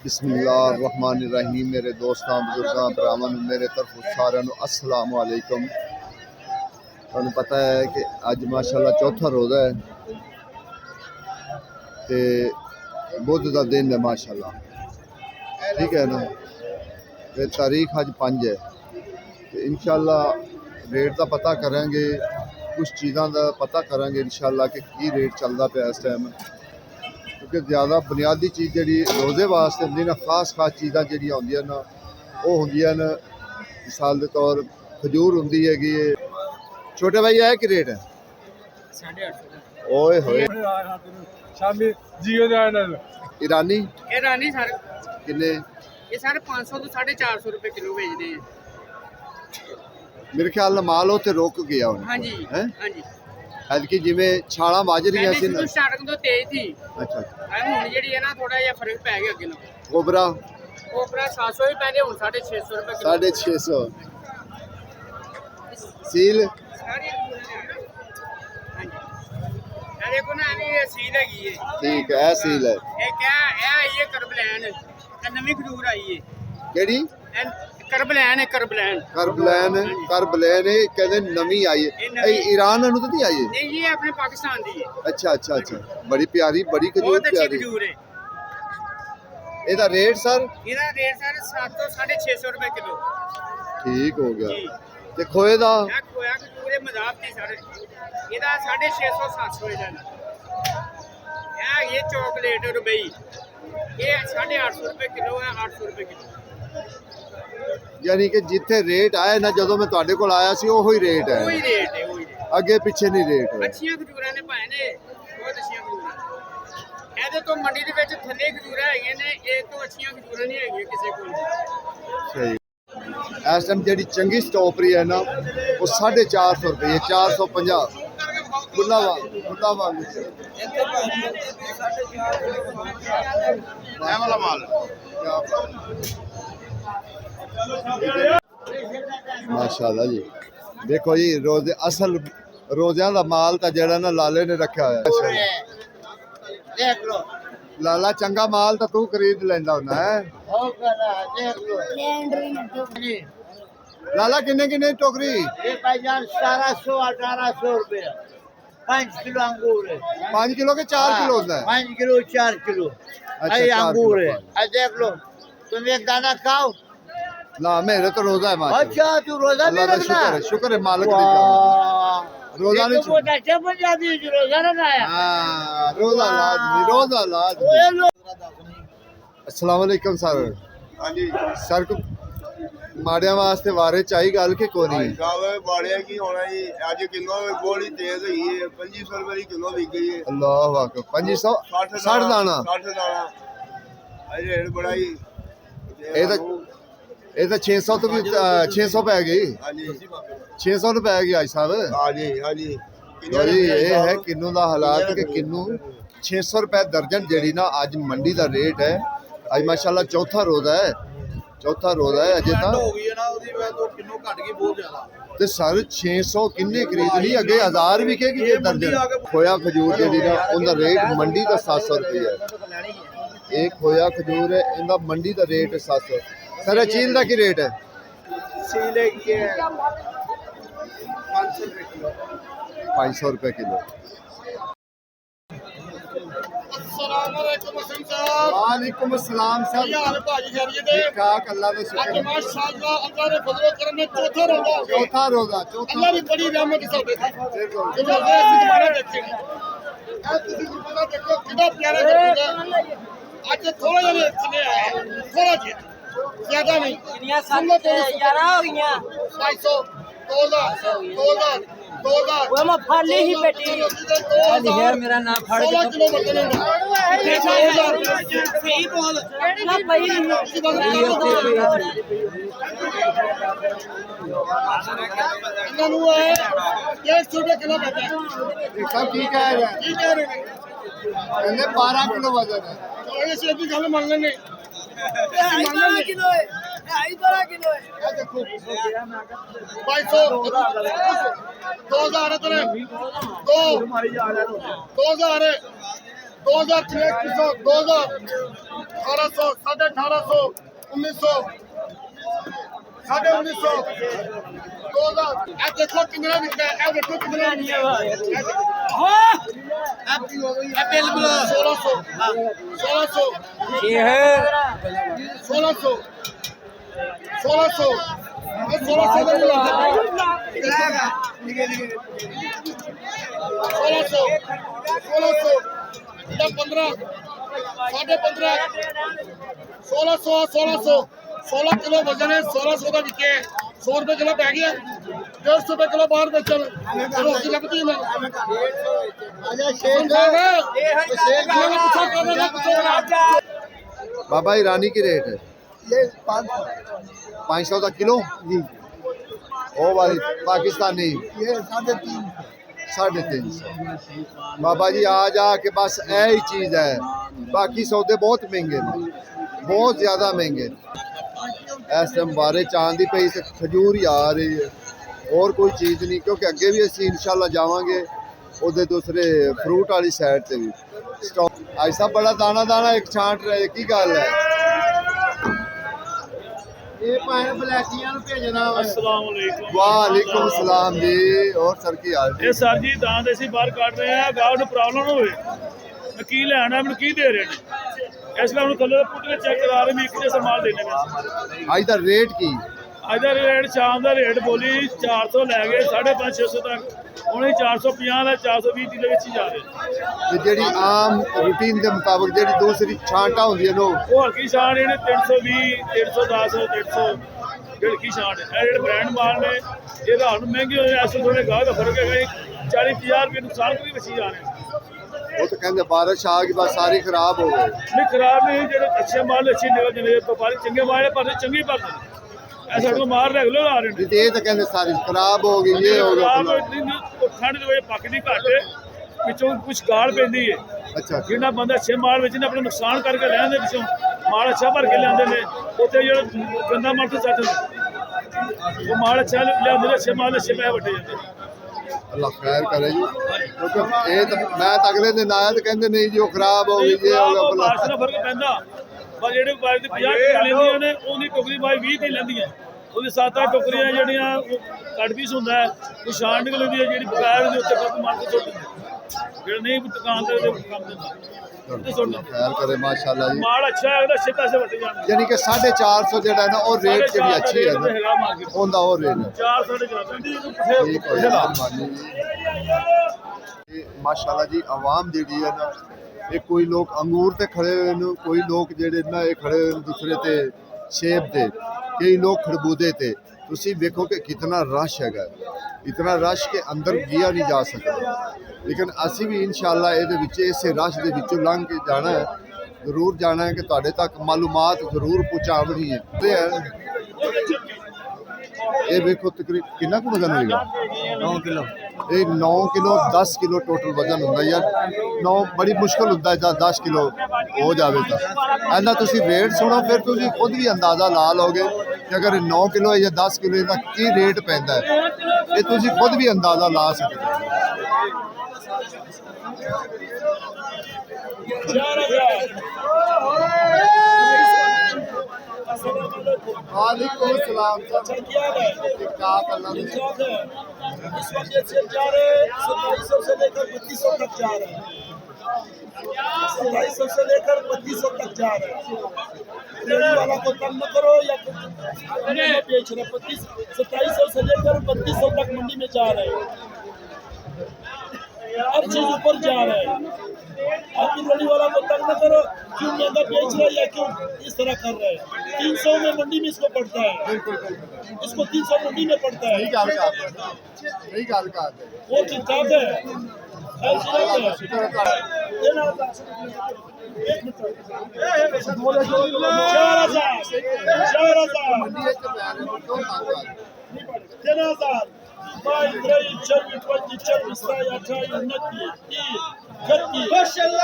बिस्मिल्लाहिर्रहमानिर्रहीम। मेरे दोस्तों बुजुर्गों भरावां मेरे तरफ सारे अस्सलाम वालेकुम। तुहानू पता है कि अज माशाअल्लाह चौथा रोज़ा है ते बुध का दिन है माशाअल्लाह, ठीक है ना। ते तारीख अज 5 है तो इंशाअल्लाह रेट का पता करेंगे, कुछ चीज़ों का पता करेंगे इंशाअल्लाह कि की रेट चलता पाया इस टाइम, क्योंकि ज़्यादा बुनियादी चीज़ जी रोज़े वास्ते होंगी ना, खास चीज़ा जी होंगे ना वो होंगे न। मिसाल के तौर खजूर होंगी हैगी। छोटे भाई है कि रेट है? 850। ओए होए ईरानी ईरानी सर किन्ने? ये सर 500 तो 450 रुपए किलो बेचते हैं। मेरे ख्याल नाल माल उत्थे रुक गया हुण। हाँ जी हैं हाँ जी। हल्की जिवें छालां वज रही सी ना। स्टार्टिंग तो तेज थी। अच्छा हुण जेहड़ी है ना थोड़ा जिहा फर्क पै गया अगे नालों। कोबरा 700 ही पहले हुण 650 रुपए किलो। 650 सील देखो ना ये सील हैगी है। ठीक है सील है। ये क्या है? ये करबलैन नवी खजूर आई है। केड़ी? करबलैन है। करबलैन करबलैन कहते नवी आई है। ईरान तो नहीं आई है? नहीं ये अपने पाकिस्तान दी है। अच्छा अच्छा अच्छा, बड़ी प्यारी, बड़ी खजूर प्यारी। खजूर है। ਇਹਦਾ ਰੇਟ ਸਰ? ਇਹਦਾ ਰੇਟ ਸਰ 700 650 ਰੁਪਏ ਕਿਲੋ। ਠੀਕ ਹੋ ਗਿਆ। ਤੇ ਖੋਏ ਦਾ? ਇਹ ਖੋਇਆ ਖਜੂਰੇ ਮਜ਼ਾਕ ਦੀ ਸਰ, ਇਹਦਾ 650 700 ਇਹਦਾ। ਇਹ ਚੋਕਲੇਟ ਰੁਬਈ ਇਹ 850 ਰੁਪਏ ਕਿਲੋ ਹੈ। 800 ਰੁਪਏ ਕਿਲੋ। यानी कि जिथे रेट आए ना, जो मैं तुहाडे कोल आया सी ओही रेट है। वही रेट है, वही रेट। अगे पीछे नहीं रेट है। अच्छियां खजूरां ने पाए ने, बहुत अच्छियां खजूरां। ਇਹਦੇ ਤੋਂ ਮੰਡੀ ਦੇ ਵਿੱਚ ਥੱਲੇ ਖਜੂਰਾਂ ਹੈਗੀਆਂ ਨੇ, ਇਹ ਤੋਂ ਅੱਛੀਆਂ ਖਜੂਰਾਂ ਨਹੀਂ ਹੈਗੀਆਂ ਕਿਸੇ ਕੋਲ। सही। इस टाइम जी चंगी स्ट्रॉबेरी है ना वो 450 रुपये, 450 खुला वांग माशाल्लाह जी। देखो जी रोजे असल रोज़ियां का माल तो जड़ा ना लाले ने रखा है। देख लो लाला चंगा माल तो तू खरीद लेंदा होना है। लाला किन्ने किन्ने टोकरी? 1700-1800 रुपये 5 किलो अंगूर है। 5 किलो के 4 किलो होता है? 5 किलो 4 किलो अंगूर है। देख लो तुम एक दाना खाओ ना, मेरे तो रोजा है माशाल्लाह। अच्छा तू रोजा भी रखना? शुक्र है मालिक दी। रोजा नहीं बहुत अच्छे पंजाबी रोजा रखाया। हाँ रोजा लाजमी, रोजा लाजमी। अस्सलाम वालेकुम सर। हाँ जी सर को माड़िया वास्ते वारे चाही गल के कोई नहीं? माड़िया की होना जी, अज किलो बड़ी तेज हुई है। 2500 रुपए किलो बिक गई है। अल्लाह अकबर। 2500 60 दाना? 60 दाना रेट बड़ा ही। ये तो 600 तो भी 600 पै गई। हाँ जी 600 रुपए गई आज साहब। हाँ जी हाँ जी। भाई ये है किन्नू का हालात कि किन्नू 600 रुपए दर्जन जी ना अज मंडी का रेट है। अज माशाल्लाह चौथा रोज़ा है, चौथा रोज़ा है अजे तो सर 600 किन्ने खरीदनी, अगे 1000 विकेगी दर्जन। खोया खजूर जी ना उनका रेट मंडी का 700 रुपये है। एक खोया खजूर है, इनका मंडी का रेट 700। सर चील का की रेट है? 500 रुपये किलो। वालेकुम अस्सलाम सर। ठाक अल्लाह का शुक्र। चौथा रोज़ा ज्यादा नहीं। 11 हो गईਆਂ 500 2000 वो मैं फाली ही बेटी यार मेरा नाम फाड़ के 16 किलो बर्तन है। सही बोल ना भाई इन्होंने है 150 रुपए किलो बेटा। सब ठीक है, ठीक है रे 12 किलो वजन है। तो ये से भी गल मान लेने 12 किलो है। 12 किलो है। देखो 500 2000 है तेरे 2000 है 2100 2000 1800 1850 1900 1950 2000 ਇਹ ਦੇਖੋ ਕਿੰਨਾ ਵਿਕਦਾ ਹੈ ਇਹ ਦੇਖੋ ਕਿੰਨਾ ਵਿਕਦਾ ਹੈ ਇਹ ਬਿਲਕੁਲ 1600 1600 1600 1600 ਇਹ 1600 ਦਾ ਨਹੀਂ ਲੱਗਦਾ 1600 1600 ਇਹਦਾ 15 15.5 1600 1600 16 किलो वजन है 1600 का बिके 100 रुपए किलो पै गया 150 रुपए किलो बाहर बेचन रोटी लगती है बाबा ईरानी की रेट है ये 500 का किलो जी वो वाली पाकिस्तानी ये 350 350 बाबा जी आ जा के बस यही चीज़ है बाकी सौदे बहुत महंगे ने बहुत ज़्यादा महंगे इस टाइम बारे चांद की पई ते खजूर ही आ रही है और कोई चीज़ नहीं क्योंकि अगे भी असी इंशाल्लाह जावांगे उधर दूसरे फ्रूट वाली साइड से भी स्टॉक ऐसा बड़ा दाना दाना एक छांट रहे की गल है ये पाए बलैकियां नु भेजना अस्सलाम वालेकुम वालेकुम सलाम जी और सर की हाल ਇਹ ਸਰ ਜੀ ਦੰਦ ਅਸੀਂ ਬਾਹਰ ਕੱਢ ਰਹੇ ਆ ਗਾਹ ਨੂੰ ਪ੍ਰੋਬਲਮ ਹੋਵੇ ਮੈਂ ਕੀ ਲੈਣਾ ਮੈਨੂੰ ਕੀ ਦੇ ਰਹੇ ਨੇ ਇਸ ਲਈ ਉਹਨੂੰ ਥੱਲੇ ਪੁੱਟ ਕੇ ਚੈੱਕ ਕਰਾ ਰਹੇ ਮੈਂ ਇੱਕ ਜੈਸਾ ਮਾਲ ਦੇਣੇ ਮੈਂ आज का रेट की ਅੱਜ ਦਾ ਰੇਟ ਸ਼ਾਮ ਦਾ ਰੇਟ ਬੋਲੀ 400 ਲੈ ਗਏ 550 600 ਤੱਕ ਹੁਣ 450 ਦਾ 420 ਦੇ ਵਿੱਚ ਹੀ ਜਾ ਰਹੇ ਤੇ ਜਿਹੜੀ ਆਮ ਰੂਟੀਨ ਦੇ ਮੁਤਾਬਕ ਜਿਹੜੀ ਦੂਸਰੀ ਛਾਂਟਾਂ ਹੁੰਦੀਆਂ ਨੇ ਉਹ ਹਲਕੀ ਛਾਂਟ ਇਹਨੇ 320 310 300 ਹਲਕੀ ਛਾਂਟ ਇਹ ਜਿਹੜੇ ਬ੍ਰਾਂਡ ਮਾਲ ਨੇ ਇਹ ਰਾਤ ਨੂੰ ਮਹਿੰਗੇ ਹੋਏ ਐਸੇ ਥੋੜੇ ਗਾਹ ਦਾ ਫਰਕ ਹੈਗਾ 40-50 ਰੁਪਏ ਨੁਕਸਾਨ ਵੀ ਵਸੀ ਜਾ ਰਹੇ ਉਹ ਤਾਂ ਕਹਿੰਦੇ ਬਾਰਿਸ਼ ਆ ਗਈ ਬਸ ਸਾਰੀ ਖਰਾਬ ਹੋ ਗਈ ਨਹੀਂ ਖਰਾਬ ਨਹੀਂ ਜਿਹੜੇ ਅੱਛੇ ਮਾਲ ਅੱਛੇ ਨਿਕਲ ਜਾਂਦੇ ਵਪਾਰੀ ਚੰਗੇ ਮਾਲ ਪਰ ਚੰਗੇ ਭਰਦੇ ਐਸਾ ਕੋ ਮਾਰ ਰੈਗੂਲਰ ਆ ਰਹੇ ਨੇ ਤੇ ਇਹ ਤਾਂ ਕਹਿੰਦੇ ਸਾਰੀ ਖਰਾਬ ਹੋ ਗਈ ਇਹ ਹੋ ਗਿਆ ਠੰਡ ਦੇ ਵੇ ਪੱਕਦੀ ਘੱਟ ਵਿੱਚੋਂ ਕੁਝ ਗਾਲ ਪੈਂਦੀ ਹੈ ਅੱਛਾ ਜਿਹੜਾ ਬੰਦਾ ਅੱਛੇ ਮਾਲ ਵਿੱਚ ਨੇ ਆਪਣਾ ਨੁਕਸਾਨ ਕਰਕੇ ਲੈ ਆਉਂਦੇ ਵਿੱਚੋਂ ਮਾਲ ਅੱਛਾ ਭਰ ਕੇ ਲਿਆਉਂਦੇ ਨੇ ਉੱਥੇ ਜਿਹੜਾ ਗੰਦਾ ਮਾਲ ਤੋਂ ਸੱਟ ਉਹ ਮਾਲ ਅੱਛਾ ਲਿਆਉਂਦੇ ਅੱਛੇ ਮਾਲ ਅੱਛੇ ਪੈਸੇ ਵੱਟੇ ਜਾਂਦੇ ਅੱਲਾਹ ਖੈਰ ਕਰੇ ਜੀ ਕਿਉਂਕਿ ਇਹ ਤਾਂ ਮੈਂ ਤਾਂ ਅਗਲੇ ਦਿਨ ਆਇਆ ਤੇ ਕਹਿੰਦੇ ਨਹੀਂ ਜੀ ਉਹ ਖਰਾਬ ਹੋ ਗਈ ਇਹ ਹੋ ਗਿਆ ਬਾਰਿਸ਼ ਭਲਾ ਦਾ ਫਰਕ ਪੈਂਦਾ ਪਰ ਜਿਹੜੇ ਬਾਰਿਸ਼ ਦੇ 50 ਲੈਂਦੀਆਂ ਨੇ ਉਹਦੀ ਟੋਕਰੀ ਬਾਈ 20 ਤੇ ਲੈਂਦੀਆਂ ਉਹਦੀ 7-8 ਟੋਕਰੀਆਂ ਜਿਹੜੀਆਂ ਕੱਟ ਪੀਸ ਹੁੰਦਾ ਹੈ ਉਹ ਛਾਣ ਨਿਕਲ ਹੁੰਦੀ ਹੈ ਜਿਹੜੀ ਬਕਾਇਆ ਦੇ ਉੱਤੇ ਕੱਪ ਮਾਰ ਕੇ ਸੁੱਟ ਦਿੰਦੇ ਜਿਹੜਾ ਨਹੀਂ ਦੁਕਾਨ ਤੇ ਕੰਮ ਦਿੰਦਾ ਖੈਰ ਕਰੇ ਮਾਸ਼ਾਅੱਲਾ ਜੀ ਮਾਲ ਅੱਛਾ ਹੈ ਉਹਦਾ ਅੱਛੇ ਪੈਸੇ ਵੱਟੇ ਜਾਂਦੇ ਯਾਨੀ ਕਿ 450 ਜਿਹੜਾ ਹੈ ਨਾ ਉਹ ਰੇਟ ਜਿਹੜੀ ਅੱਛੀ ਹੈ ਨਾ ਹੈਗਾ ਮਾਰਕੀਟ ਉਹਦਾ ਉਹ ਰੇਟ ਹੈ 4-4.5 ਠੀਕ ਹੋ ਗਿਆ ਮਿਹਰਬਾਨੀ ਜੀ ਇਹ ਮਾਸ਼ਾਅੱਲਾ ਜੀ ਆਵਾਮ ਜਿਹੜੀ ਹੈ ਨਾ ਇਹ ਕੋਈ ਲੋਕ ਅੰਗੂਰ ਤੇ ਖੜੇ ਹੋਏ ਨੇ ਕੋਈ ਲੋਕ ਜਿਹੜੇ ਨਾ ਇਹ ਖੜੇ ਹੋਏ ਨੇ ਦੂਸਰੇ ਤੇ ਸੇਬ ਤੇ ਕਈ ਲੋਕ ਖਰਬੂਜੇ ਤੇ ਤੁਸੀਂ ਵੇਖੋ ਕਿ ਕਿਤਨਾ ਰਸ਼ ਹੈਗਾ ਇਤਨਾ ਰਸ਼ ਕੇ ਅੰਦਰ ਗਿਆ ਨਹੀਂ ਜਾ ਸਕਦਾ ਲੇਕਿਨ ਅਸੀਂ ਵੀ ਇਨਸ਼ਾਅੱਲਾ ਇਹਦੇ ਵਿੱਚ ਇਸੇ ਰਸ਼ ਦੇ ਵਿੱਚੋਂ ਲੰਘ ਕੇ ਜਾਣਾ ਹੈ ਜ਼ਰੂਰ ਜਾਣਾ ਹੈ ਕਿ ਤੁਹਾਡੇ ਤੱਕ ਮਾਲੂਮਾਤ ਜ਼ਰੂਰ ਪਹੁੰਚਾਉਣੀ ਹੈ ਇਹ ਵੇਖੋ ਤਕਰੀਬਨ ਕਿੰਨਾ ਕੁ ਵਜ਼ਨ ਹੋਏਗਾ 9 किलो ਇਹ 9 ਕਿਲੋ 10 ਕਿਲੋ ਟੋਟਲ ਵਜ਼ਨ ਹੁੰਦਾ ਯਾਰ 9 ਬੜੀ ਮੁਸ਼ਕਲ ਹੁੰਦਾ ਹੈ ਜਦ 10 ਕਿਲੋ ਹੋ ਜਾਵੇ ਤਾਂ ਇਹਦਾ ਤੁਸੀਂ ਰੇਟ ਸੁਣੋ ਫਿਰ ਤੁਸੀਂ ਖੁਦ ਵੀ ਅੰਦਾਜ਼ਾ ਲਾ ਲਓਗੇ ਕਿ ਅਗਰ ਇਹ 9 ਕਿਲੋ ਹੈ ਜਾਂ 10 ਕਿਲੋ ਇਹਦਾ ਕੀ ਰੇਟ ਪੈਂਦਾ ਹੈ ਇਹ ਤੁਸੀਂ ਖੁਦ ਵੀ ਅੰਦਾਜ਼ਾ ਲਾ ਸਕਦੇ ਹੋ वालेकुम सलाम ठीक ठाक अल्लाह ने इस वक्त ये सेल जा रहे हैं 2700 से लेकर 3200 तक जा रहे हैं 2700 से लेकर 3200 तक जा रहे हैं रेडी वाला को तंग न करो या बेच रहे 2700 से लेकर 3200 तक मंडी में जा रहे हैं हर चीज ऊपर जा रहे हैं आप रेडी वाला को तंग न करो क्यों महंगा बेच रहे या क्यों इस तरह कर रहे हैं 300 में मंडी में इसको पड़ता है इसको 300 मंडी में पड़ता है सही गल कर वो ठीक ठाक है ऐसी बात है देना होता एक मिनट 4000 Vai, 3, 4, 20, 4, 28, 29, 30, 4000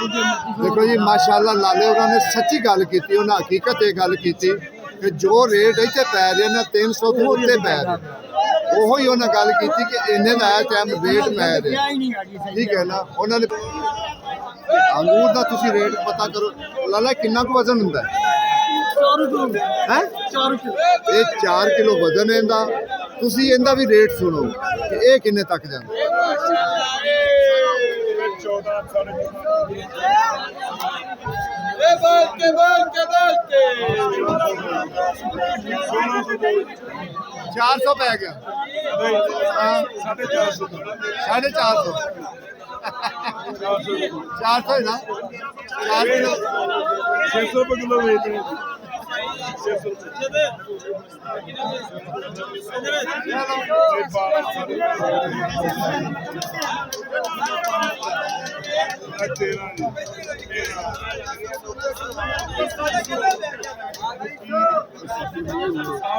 ਦੇਖੋ ਜੀ ਮਾਸ਼ਾਅੱਲਾ ਲਾਲੇ ਉਹਨਾਂ ਨੇ ਸੱਚੀ ਗੱਲ ਕੀਤੀ, ਉਹਨਾਂ ਹਕੀਕਤ ਇਹ ਗੱਲ ਕੀਤੀ ਕਿ ਜੋ ਰੇਟ ਇੱਥੇ ਪੈ ਰਹੇ ਨੇ 300 ਤੋਂ ਉੱਤੇ ਪੈ ਰਹੇ, ਉਹੋ ਹੀ ਉਹਨਾਂ ਗੱਲ ਕੀਤੀ ਕਿ ਇੰਨੇ ਦਾ ਟਾਈਮ ਰੇਟ ਪੈ ਰਿਹਾ, ਠੀਕ ਹੈ ਨਾ। ਉਹਨਾਂ ਨੇ ਅੰਗੂਰ ਦਾ ਤੁਸੀਂ ਰੇਟ ਪਤਾ ਕਰੋ ਲਾਲਾ, ਕਿੰਨਾ ਕੁ ਵਜ਼ਨ ਹੁੰਦਾ ਹੈ? 4 ਕਿਲੋ ਵਜ਼ਨ ਹੈ ਇਹਦਾ। ਤੁਸੀਂ ਇਹਦਾ ਵੀ ਰੇਟ ਸੁਣੋ ਕਿ ਇਹ ਕਿੰਨੇ ਤੱਕ ਜਾਂਦਾ। 400 ਪੈ ਗਿਆ, 450 400 है ना, 4 किलो 600 रुपये किलो बेच रहे हैं।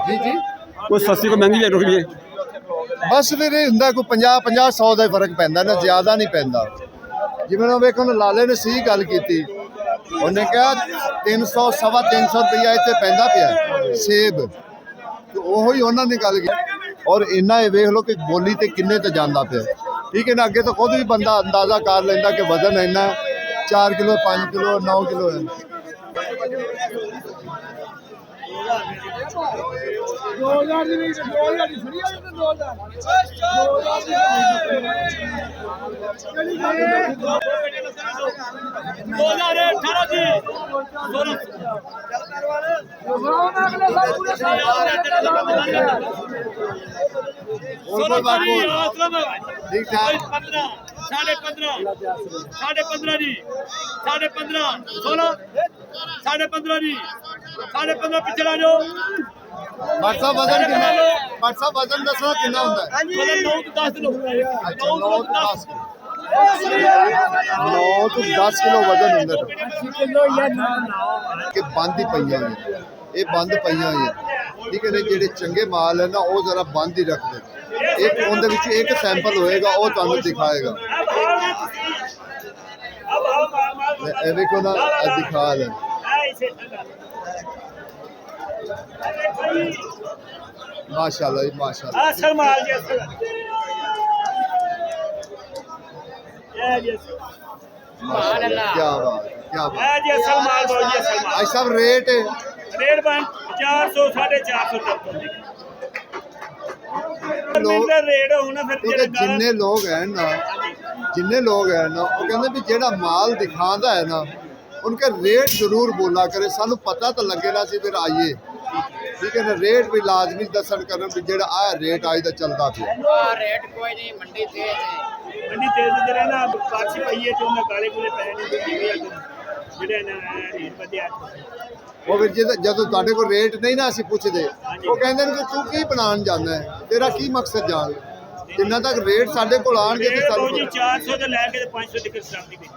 जी जी ਕੋਈ ਸਸਤੀ ਕੋ ਮਹਿੰਗੀ ਰੁਕ ਜੀ। ਬਸ ਫਿਰ ਇਹ ਹੁੰਦਾ ਕੋਈ 50 100 ਦਾ ਹੀ ਫਰਕ ਪੈਂਦਾ ਨਾ, ਜ਼ਿਆਦਾ ਨਹੀਂ ਪੈਂਦਾ। ਜਿਵੇਂ ਉਹ ਵੇਖੋ ਲਾਲੇ ਨੇ ਸਹੀ ਗੱਲ ਕੀਤੀ, ਉਹਨੇ ਕਿਹਾ 300 ਸਵਾ 300 ਰੁਪਇਆ ਇੱਥੇ ਪੈਂਦਾ ਪਿਆ ਸੇਬ, ਤੇ ਉਹੋ ਹੀ ਉਹਨਾਂ ਨੇ ਗੱਲ ਕੀਤੀ। ਔਰ ਇੰਨਾ ਇਹ ਵੇਖ ਲਓ ਕਿ ਬੋਲੀ ਤੇ ਕਿੰਨੇ ਤੇ ਜਾਂਦਾ ਪਿਆ, ਠੀਕ ਹੈ ਨਾ। ਅੱਗੇ ਤਾਂ ਖੁਦ ਵੀ ਬੰਦਾ ਅੰਦਾਜ਼ਾ ਕਰ ਲੈਂਦਾ ਕਿ ਵਜ਼ਨ ਇੰਨਾ 4 ਕਿਲੋ 5 ਕਿਲੋ 9 ਕਿਲੋ ਹੈ। 2000 ਦੀ ਨਹੀਂ 2000 ਦੀ ਫਰੀ ਆ ਤੇ 2000 2018 ਦੀ और कोई बात बोल, ठीक ठाक। 15.5 जी, 15.5 16 15.5 जी, 15.5 ਪਿੱਛੇ ਲਾ ਜਾਓ। व्हाट्सअप वजन कितना, व्हाट्सअप वजन दसो कितना होता है? 9 ਤੋਂ 10 ਕਿਲੋ। 9 ਤੋਂ 10 ਕਿਲੋ ਵਜ਼ਨ ਹੁੰਦਾ ਕਿ ਬੰਦ ਹੀ ਪਈਆਂ ਨੇ, ਇਹ ਬੰਦ ਪਈਆਂ ਹੋਈਆਂ, ਠੀਕ ਹੈ ਨੇ। ਜਿਹੜੇ ਚੰਗੇ ਮਾਲ ਹੈ ਨਾ ਉਹ ਜ਼ਰਾ ਬੰਦ ਹੀ ਰੱਖਦੇ। ਇੱਕ ਉਹਦੇ ਵਿੱਚ ਇੱਕ ਸੈਂਪਲ ਹੋਏਗਾ, ਉਹ ਤੁਹਾਨੂੰ ਦਿਖਾਏਗਾ। ਇਹ ਵੇਖੋ ਨਾ, ਇਹ ਦਿਖਾ ਲੈ माशाल्लाह जी माशाल्लाह। असल माल जी, असल माशाल्लाह, क्या बात क्या बात। है जी, असल माल बोल जी, असल माल। आज सब रेट रेट बन 400 450 तक लोग रेट होना फिर क्योंकि जिन्ने लोग हैं ना, जिन्ने लोग हैं ना वो कहते भी जेड़ा माल दिखाता है ना उनके रेट जरूर बोला करे, सानू पता तो लगे ना सी फिर आइए, ठीक है ना। रेट भी लाजमी दसन करन भी जेड़ा आ रेट आज दा चलदा पिया। रेट कोई नहीं, मंडी तेज है। मंडी तेज ते रहना बारिश पई है तो ना काले कुले पै नहीं जेड़े ना रेट ਵਧਿਆ। ਉਹ ਫਿਰ ਜਦੋਂ ਤੁਹਾਡੇ ਕੋਲ ਰੇਟ ਨਹੀਂ ਨਾ ਅਸੀਂ ਪੁੱਛਦੇ, ਉਹ ਕਹਿੰਦੇ ਨੇ ਕਿ ਤੂੰ ਕੀ ਬਣਾਉਣ ਜਾਂਦਾ ਹੈ, ਤੇਰਾ ਕੀ ਮਕਸਦ ਜਾਣ। ਜਿੰਨਾ ਤੱਕ ਰੇਟ ਸਾਡੇ ਕੋਲ ਆਣਗੇ ਤੇ ਸਾਨੂੰ ਜੀ 400 ਤੋਂ ਲੈ ਕੇ 500 ਤੱਕ ਸਟਾਪ ਦੀ ਵੇਚੀ,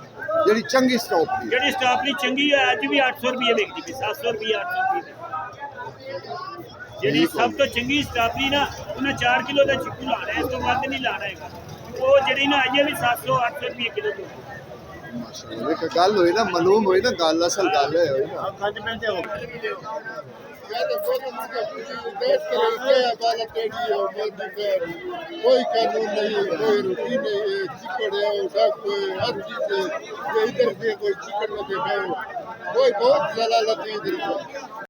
ਜਿਹੜੀ ਚੰਗੀ ਸਟਾਪ ਦੀ, ਜਿਹੜੀ ਸਟਾਪ ਦੀ ਚੰਗੀ ਹੈ ਅੱਜ ਵੀ 800 ਰੁਪਏ ਵੇਚਦੀ ਪਈ, 700 ਰੁਪਏ 800 ਰੁਪਏ। ਜਿਹੜੀ ਸਭ ਤੋਂ ਚੰਗੀ ਸਟਾਪ ਦੀ ਨਾ ਉਹਨੇ 4 ਕਿਲੋ ਦਾ ਚਿੱਕੂ ਲਾਣਾ, ਇਸ ਤੋਂ ਵੱਧ ਨਹੀਂ ਲਾਣਾ ਹੈਗਾ। ਉਹ ਜਿਹੜੀ ਨਾ ਆਈਏ ਵੀ 700 800 ਰੁਪਏ ਕਿਲੋ ਤੋਂ। ਮਾਸ਼ਾਅੱਲਾ ਇੱਕ ਗੱਲ ਹੋਈ ਨਾ, ਮਾਲੂਮ ਹੋਈ ਨਾ ਗੱਲ, ਅਸਲ ਗੱਲ ਹੈ ਹੋਈ ਨਾ। कोई कानून नहीं, कोई रूटीन नहीं, चिकड़ है हर चीज है। इधर से कोई चिकड़ लगे, कोई बहुत जलालत है इधर।